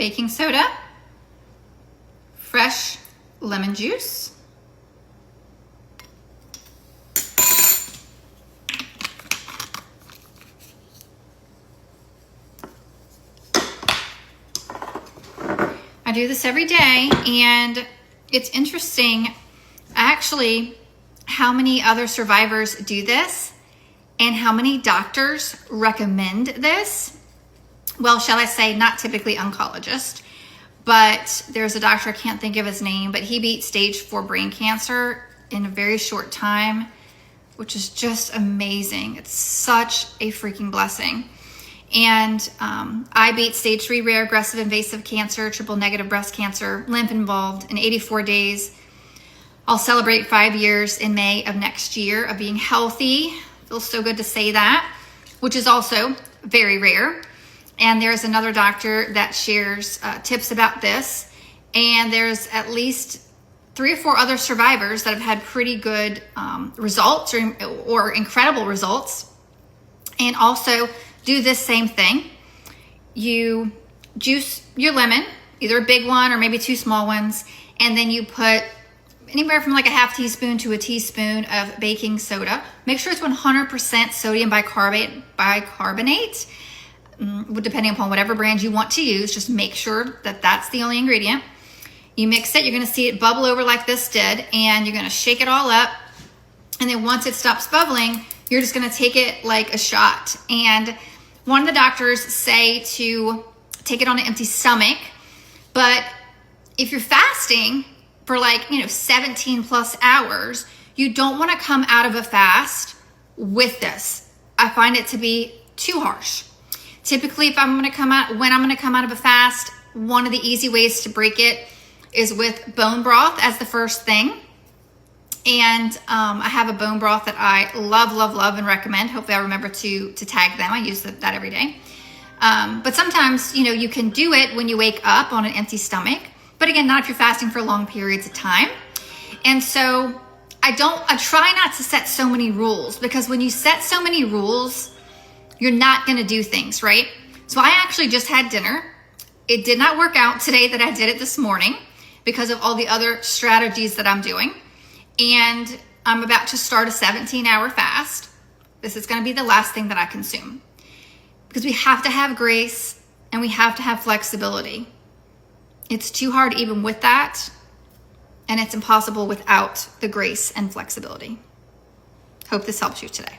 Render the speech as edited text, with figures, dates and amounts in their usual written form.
baking soda, fresh lemon juice, I do this every day, and it's interesting actually how many other survivors do this and how many doctors recommend this. Well, shall I say, not typically oncologists, but there's a doctor, I can't think of his name, but he beat stage 4 brain cancer in a very short time, which is just amazing. It's such a freaking blessing. And I beat stage 3 rare aggressive invasive cancer, triple negative breast cancer, lymph involved in 84 days. I'll celebrate 5 years in May of next year of being healthy. Feels so good to say that, which is also very rare. And there's another doctor that shares tips about this. And there's at least 3 or 4 other survivors that have had pretty good results or incredible results. And also do this same thing. You juice your lemon, either a big one or maybe 2 small ones. And then you put anywhere from like a half teaspoon to a teaspoon of baking soda. Make sure it's 100% sodium bicarbonate. Depending upon whatever brand you want to use, just make sure that that's the only ingredient. You mix it, you're gonna see it bubble over like this did, and you're gonna shake it all up. And then once it stops bubbling, you're just gonna take it like a shot. And one of the doctors say to take it on an empty stomach, but if you're fasting for 17 plus hours, you don't wanna come out of a fast with this. I find it to be too harsh. Typically, when I'm gonna come out of a fast, one of the easy ways to break it is with bone broth as the first thing. And I have a bone broth that I love, love, love and recommend. Hopefully I remember to tag them. I use that every day. But sometimes, you can do it when you wake up on an empty stomach. But again, not if you're fasting for long periods of time. And so I try not to set so many rules, because when you set so many rules, you're not gonna do things, right? So I actually just had dinner. It did not work out today that I did it this morning because of all the other strategies that I'm doing. And I'm about to start a 17-hour fast. This is gonna be the last thing that I consume, because we have to have grace and we have to have flexibility. It's too hard even with that, and it's impossible without the grace and flexibility. Hope this helps you today.